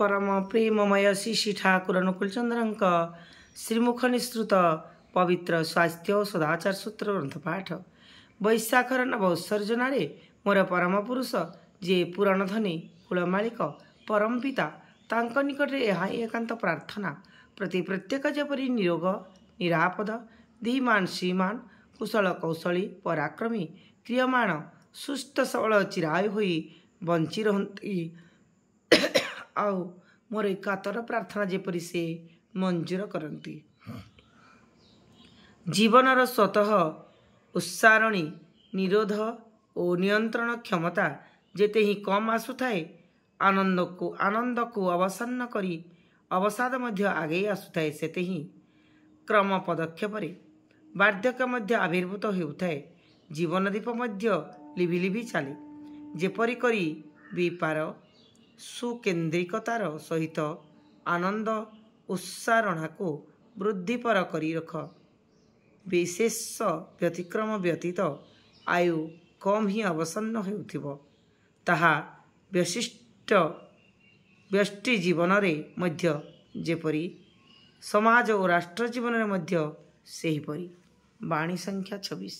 परम प्रेममय श्री ठाकुर अनुकूल चंद्र श्रीमुख निःसृत पवित्र स्वास्थ्य और सदाचार सूत्र ग्रंथ पाठ वैशाखर नवोत्सर्जन मोर परम पुरुष जे पुराण धनी कुल मालिक परम पिता तांक निकट यह एकांत प्रार्थना प्रति प्रत्येक जेपरी निरोग निरापद धीमान श्रीमान कुशल कौशली पराक्रमी क्रियमाण सुस्थ सबल चिरायु होई बंची रहती आउ मोर एकातर प्रार्थना जेपरी से मंजूर करती। जीवनर स्वतः उत्सारणी निरोध और नियंत्रण क्षमता जेते ही कम आसुथाए आनंद को अवसन्न करी अवसाद मध्य आगे आसुथाए सेते ही क्रम पदक्षेप बार्धक्य मध्य आविर्भूत होउथाए जीवन दीप मध्य लिभि लिभि चले जेपरी करी विपार सुकेन्द्रिकतार सहित आनंद उत्सारणा को वृद्धिपर करी रख विशेष व्यतिक्रम व्यतीत आयु कम ही अवसन्न होउथिबो ताहा व्यष्टि जीवन रे मध्य जेपरी समाज और राष्ट्र जीवन रे मध्य सेहीपरी। वाणी संख्या 26।